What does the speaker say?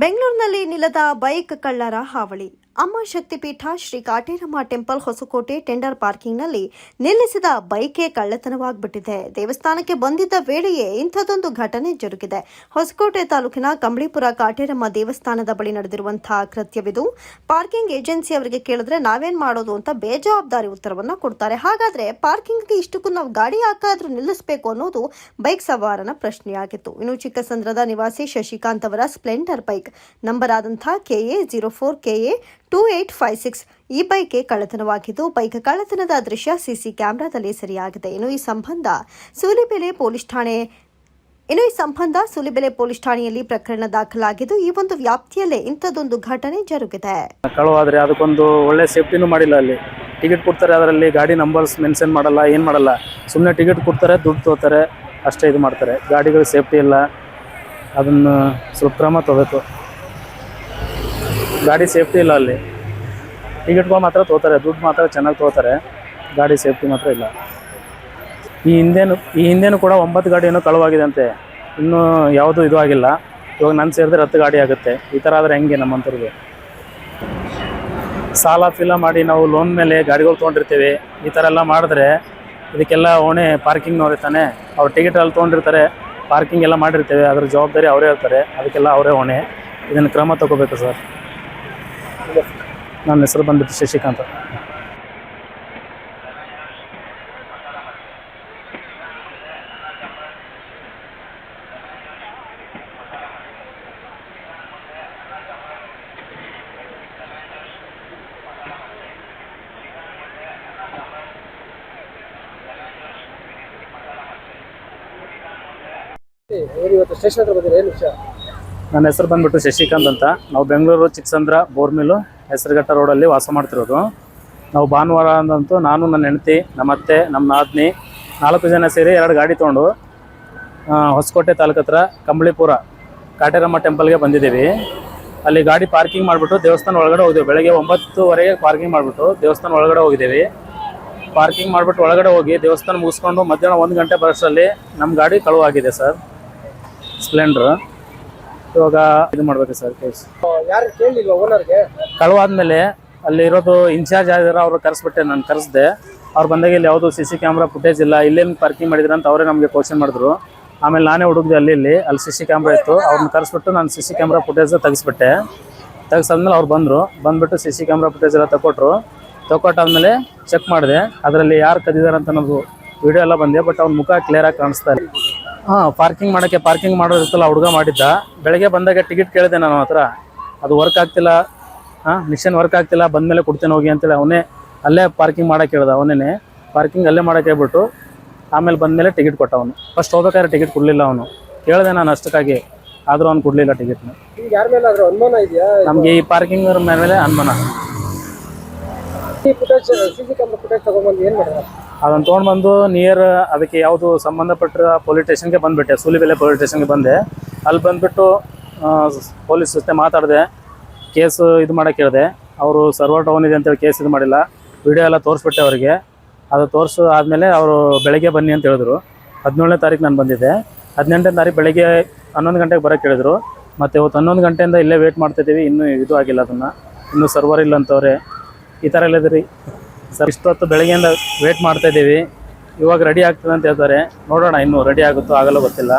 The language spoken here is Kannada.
ಬೆಂಗಳೂರಿನಲ್ಲಿ ನಿಲ್ಲದ ಬೈಕ್ ಕಳ್ಳರ ಹಾವಳಿ. ಅಮ್ಮ ಶಕ್ತಿಪೀಠ ಶ್ರೀ ಕಾಟೇರಮ್ಮ ಟೆಂಪಲ್ ಹೊಸಕೋಟೆ ಟೆಂಡರ್ ಪಾರ್ಕಿಂಗ್ನಲ್ಲಿ ನಿಲ್ಲಿಸಿದ ಬೈಕೇ ಕಳ್ಳತನವಾಗ್ಬಿಟ್ಟಿದೆ. ದೇವಸ್ಥಾನಕ್ಕೆ ಬಂದಿದ್ದ ವೇಳೆಯೇ ಇಂಥದೊಂದು ಘಟನೆ ಜರುಗಿದೆ. ಹೊಸಕೋಟೆ ತಾಲೂಕಿನ ಕಂಬಳಿಪುರ ಕಾಟೇರಮ್ಮ ದೇವಸ್ಥಾನದ ಬಳಿ ನಡೆದಿರುವಂತಹ ಕೃತ್ಯವಿದು. ಪಾರ್ಕಿಂಗ್ ಏಜೆನ್ಸಿ ಅವರಿಗೆ ಕೇಳಿದ್ರೆ ನಾವೇನ್ ಮಾಡೋದು ಅಂತ ಬೇಜವಾಬ್ದಾರಿ ಉತ್ತರವನ್ನ ಕೊಡ್ತಾರೆ. ಹಾಗಾದ್ರೆ ಪಾರ್ಕಿಂಗ್ಗೆ ಇಷ್ಟಕ್ಕೂ ನಾವು ಗಾಡಿ ಯಾಕಾದ್ರೂ ನಿಲ್ಲಿಸಬೇಕು ಅನ್ನೋದು ಬೈಕ್ ಸವಾರನ ಪ್ರಶ್ನೆಯಾಗಿತ್ತು. ಇನ್ನು ಚಿಕ್ಕಸಂದ್ರದ ನಿವಾಸಿ ಶಶಿಕಾಂತ್ ಅವರ ಸ್ಪ್ಲೆಂಡರ್ ಬೈಕ್ ನಂಬರ್ ಆದಂತಹ KA 04 KA 2856 ಈ ಬೈಕ್ಗೆ ಕಳ್ಳತನವಾಗಿದ್ದು, ಬೈಕ್ ಕಳ್ಳತನದ ದೃಶ್ಯ ಸಿಸಿ ಕ್ಯಾಮೆರಾದಲ್ಲಿ ಸೆರೆಯಾಗಿದೆ. ಇನ್ನು ಈ ಸಂಬಂಧ ಸೂಲಿಬೆಲೆ ಪೊಲೀಸ್ ಠಾಣೆಯಲ್ಲಿ ಪ್ರಕರಣ ದಾಖಲಾಗಿದ್ದು, ಈ ಒಂದು ವ್ಯಾಪ್ತಿಯಲ್ಲೇ ಇಂಥದ್ದೊಂದು ಘಟನೆ ಜರುಗಿದೆ. ಕಳುವಾದ್ರೆ ಅದಕ್ಕೊಂದು ಒಳ್ಳೆ ಸೇಫ್ಟಿನೂ ಮಾಡಿಲ್ಲ. ಅಲ್ಲಿ ಟಿಕೆಟ್ ಕೊಡ್ತಾರೆ, ಅದರಲ್ಲಿ ಗಾಡಿ ನಂಬರ್ಸ್ ಮೆನ್ಷನ್ ಮಾಡಲ್ಲ, ಏನು ಮಾಡಲ್ಲ. ಸುಮ್ಮನೆ ಟಿಕೆಟ್ ಕೊಡ್ತಾರೆ, ದುಡ್ಡು ತಗೋತಾರೆ, ಅಷ್ಟೇ ಇದು ಮಾಡ್ತಾರೆ. ಗಾಡಿಗಳು ಸೇಫ್ಟಿ ಇಲ್ಲ, ಅದನ್ನು ಸ್ವಲ್ಪ ಕ್ರಮ ತಗೋಬೇಕು. ಗಾಡಿ ಸೇಫ್ಟಿ ಇಲ್ಲ, ಅಲ್ಲಿ ಟಿಕೆಟ್ಗಳು ಮಾತ್ರ ತಗೋತಾರೆ, ದುಡ್ಡು ಮಾತ್ರ ಚೆನ್ನಾಗಿ ತಗೋತಾರೆ, ಗಾಡಿ ಸೇಫ್ಟಿ ಮಾತ್ರ ಇಲ್ಲ. ಈ ಹಿಂದೆನೂ ಕೂಡ 9 ಗಾಡಿ ಏನೋ ಕಳುವಾಗಿದೆ ಅಂತೆ, ಇನ್ನೂ ಯಾವುದೂ ಇದು ಆಗಿಲ್ಲ. ಇವಾಗ ನಾನು ಸೇರಿದ್ರೆ 10 ಗಾಡಿ ಆಗುತ್ತೆ. ಈ ಥರ ಆದರೆ ಹೆಂಗೆ ನಮ್ಮಂಥವ್ರಿಗೆ? ಸಾಲ ಫೀಲ ಮಾಡಿ ನಾವು ಲೋನ್ ಮೇಲೆ ಗಾಡಿಗಳು ತೊಗೊಂಡಿರ್ತೀವಿ. ಈ ಥರ ಎಲ್ಲ ಮಾಡಿದ್ರೆ ಇದಕ್ಕೆಲ್ಲ ಹೊಣೆ ಪಾರ್ಕಿಂಗ್ನವ್ರೆ ತಾನೆ. ಅವ್ರು ಟಿಕೆಟ್ ಅಲ್ಲಿ ತೊಗೊಂಡಿರ್ತಾರೆ, ಪಾರ್ಕಿಂಗ್ ಎಲ್ಲ ಮಾಡಿರ್ತೇವೆ, ಅದ್ರ ಜವಾಬ್ದಾರಿ ಅವರೇ ಇರ್ತಾರೆ, ಅದಕ್ಕೆಲ್ಲ ಅವರೇ ಹೊಣೆ. ಇದನ್ನು ಕ್ರಮ ತಗೋಬೇಕು ಸರ್. ನನ್ನ ಹೆಸರು ಬಂದ್ಬಿಟ್ಟು ಶಶಿಕಾಂತ್. ನನ್ನ ಹೆಸರು ಬಂದ್ಬಿಟ್ಟು ಶಶಿಕಾಂತ್ ಅಂತ. ನಾವು ಬೆಂಗಳೂರು ಚಿಕ್ಕಸಂದ್ರ ಬೋರ್ಮಿಲ್ಲು ಹೆಸರುಘಟ್ಟ ರೋಡಲ್ಲಿ ವಾಸ ಮಾಡ್ತಿರೋದು. ನಾವು ಭಾನುವಾರ ಅಂದಂತೂ ನಾನು, ನನ್ನ ಹೆಂಡತಿ, ನಮ್ಮ ಅತ್ತೆ, ನಮ್ಮ ನಾದಿನಿ 4 ಜನ ಸೇರಿ 2 ಗಾಡಿ ತೊಗೊಂಡು ಹೊಸಕೋಟೆ ತಾಲೂಕು ಹತ್ರ ಕಂಬಳಿಪುರ ಕಾಟೇರಮ್ಮ ಟೆಂಪಲ್ಗೆ ಬಂದಿದ್ದೀವಿ. ಅಲ್ಲಿ ಗಾಡಿ ಪಾರ್ಕಿಂಗ್ ಮಾಡಿಬಿಟ್ಟು ದೇವಸ್ಥಾನ ಒಳಗಡೆ ಹೋಗಿದ್ದೀವಿ. ಬೆಳಗ್ಗೆ 9:30ಗೆ ಪಾರ್ಕಿಂಗ್ ಮಾಡಿಬಿಟ್ಟು ದೇವಸ್ಥಾನ ಒಳಗಡೆ ಹೋಗಿದ್ದೀವಿ. ಪಾರ್ಕಿಂಗ್ ಮಾಡಿಬಿಟ್ಟು ಒಳಗಡೆ ಹೋಗಿ ದೇವಸ್ಥಾನ ಮುಗಿಸ್ಕೊಂಡು ಮಧ್ಯಾಹ್ನ 1 ಗಂಟೆ ಬರೋಷ್ಟರಲ್ಲಿ ನಮ್ಮ ಗಾಡಿ ಕಳುವಾಗಿದೆ ಸರ್, ಸ್ಪ್ಲೆಂಡ್ರು. ಇವಾಗ ಇದು ಮಾಡಬೇಕು ಸರ್ ಕೇಸ್. ಯಾರು ಕೇಳಿಲ್ವ ಓನರ್ಗೆ? ಕಳುವಾದ್ಮೇಲೆ ಅಲ್ಲಿ ಇರೋದು ಇನ್ಚಾರ್ಜ್ ಆಗಿರೋ ಅವ್ರು ಕರೆಸ್ಬಿಟ್ಟೆ, ನಾನು ಕರೆಸ್ದೆ. ಅವ್ರು ಬಂದಾಗ ಇಲ್ಲಿ ಯಾವುದೂ CC ಕ್ಯಾಮ್ರಾ ಫುಟೇಜ್ ಇಲ್ಲ, ಇಲ್ಲೇನು ಪಾರ್ಕಿಂಗ್ ಮಾಡಿದ್ರೆ ಅಂತ ಅವರೇ ನಮಗೆ ಕ್ವಶನ್ ಮಾಡಿದ್ರು. ಆಮೇಲೆ ನಾನೇ ಹುಡುಕ್ದೆ, ಅಲ್ಲಿ CC ಕ್ಯಾಮ್ರಾ ಇತ್ತು, ಅವ್ರನ್ನ ಕರೆಸ್ಬಿಟ್ಟು ನಾನು CC ಕ್ಯಾಮ್ರಾ ಫುಟೇಜ್ ತೆಗಿಸ್ಬಿಟ್ಟೆ. ತೆಗೆಸಾದ್ಮೇಲೆ ಅವ್ರು ಬಂದ್ಬಿಟ್ಟು CC ಕ್ಯಾಮ್ರಾ ಫುಟೇಜ್ ಎಲ್ಲ ತಗೊಟ್ಟಾದ್ಮೇಲೆ ಚೆಕ್ ಮಾಡಿದೆ. ಅದರಲ್ಲಿ ಯಾರು ಕದಿದ್ದಾರೆ ಅಂತ ಅನ್ನೋದು ವಿಡಿಯೋ ಎಲ್ಲ ಬಂದೆ, ಬಟ್ ಅವ್ನ ಮುಖ ಕ್ಲಿಯರಾಗಿ ಕಾಣಿಸ್ತಾ ಇಲ್ಲ. ಪಾರ್ಕಿಂಗ್ ಮಾಡೋದಿತ್ತಲ್ಲ ಹುಡುಗ ಮಾಡಿದ್ದ. ಬೆಳಗ್ಗೆ ಬಂದಾಗ ಟಿಕೆಟ್ ಕೇಳಿದೆ ನಾನು ಹತ್ರ, ಅದು ವರ್ಕ್ ಆಗ್ತಿಲ್ಲ, ಮಿಷನ್ ವರ್ಕ್ ಆಗ್ತಿಲ್ಲ, ಬಂದಮೇಲೆ ಕೊಡ್ತೇನೆ ಹೋಗಿ ಅಂತೇಳಿ ಅವನೇ ಅಲ್ಲೇ ಪಾರ್ಕಿಂಗ್ ಮಾಡೋಕೆ ಹೇಳ್ದ. ಅವನೇ ಪಾರ್ಕಿಂಗ್ ಅಲ್ಲೇ ಮಾಡೋಕೆ ಹೇಳ್ಬಿಟ್ಟು ಆಮೇಲೆ ಬಂದಮೇಲೆ ಟಿಕೆಟ್ ಕೊಟ್ಟ. ಅವನು ಫಸ್ಟ್ ಹೋಗ್ಬೇಕಾದ್ರೆ ಟಿಕೆಟ್ ಕೊಡಲಿಲ್ಲ. ಅವನು ಕೇಳಿದೆ ನಾನು ಅಷ್ಟಕ್ಕಾಗಿ, ಆದರೂ ಅವ್ನು ಕೊಡಲಿಲ್ಲ ಟಿಕೆಟ್ನ. ಯಾರ ಮೇಲೆ ಅನುಮಾನ ಇದೆಯಾ? ನಮಗೆ ಈ ಪಾರ್ಕಿಂಗ್ ಮೇಲೆ ಅನುಮಾನ. ಅದನ್ನು ತೊಗೊಂಡ್ಬಂದು ಅದಕ್ಕೆ ಯಾವುದು ಸಂಬಂಧಪಟ್ಟ ಪೊಲೀಸ್ ಸ್ಟೇಷನ್ಗೆ ಬಂದುಬಿಟ್ಟೆ, ಸೂಲಿಬೆಲೆ ಪೊಲೀಸ್ ಸ್ಟೇಷನ್ಗೆ ಬಂದೆ. ಅಲ್ಲಿ ಬಂದುಬಿಟ್ಟು ಪೊಲೀಸ್ ಜೊತೆ ಮಾತಾಡಿದೆ, ಕೇಸು ಇದು ಮಾಡೋಕ್ಕೆ ಹೇಳಿದೆ. ಅವರು ಸರ್ವರ್ ಡೌನ್ ಇದೆ ಅಂತೇಳಿ ಕೇಸ್ ಇದು ಮಾಡಿಲ್ಲ. ವಿಡಿಯೋ ಎಲ್ಲ ತೋರಿಸ್ಬಿಟ್ಟೆ ಅವರಿಗೆ. ಅದು ತೋರಿಸು ಆದಮೇಲೆ ಅವರು ಬೆಳಗ್ಗೆ ಬನ್ನಿ ಅಂತ ಹೇಳಿದ್ರು. 17ನೇ ತಾರೀಕು ನಾನು ಬಂದಿದ್ದೆ. 18ನೇ ತಾರೀಕು ಬೆಳಗ್ಗೆ 11 ಗಂಟೆಗೆ ಬರೋಕ್ಕೆ ಹೇಳಿದ್ರು. ಮತ್ತು ಇವತ್ತು 11 ಗಂಟೆಯಿಂದ ಇಲ್ಲೇ ವೇಟ್ ಮಾಡ್ತಿದ್ದೀವಿ, ಇನ್ನೂ ಇದು ಆಗಿಲ್ಲ, ಅದನ್ನು ಇನ್ನೂ ಸರ್ವರ್ ಇಲ್ಲ ಅಂತವ್ರೆ. ಈ ಥರ ಎಲ್ಲ ಇದ್ರಿ ಸರ್. ಇಷ್ಟೊತ್ತು ಬೆಳಗ್ಗೆಯಿಂದ ವೇಟ್ ಮಾಡ್ತಾಯಿದ್ದೀವಿ, ಇವಾಗ ರೆಡಿ ಆಗ್ತದೆ ಅಂತ ಹೇಳ್ತಾರೆ. ನೋಡೋಣ, ಇನ್ನೂ ರೆಡಿ ಆಗುತ್ತೋ ಆಗಲ್ಲ ಗೊತ್ತಿಲ್ಲ.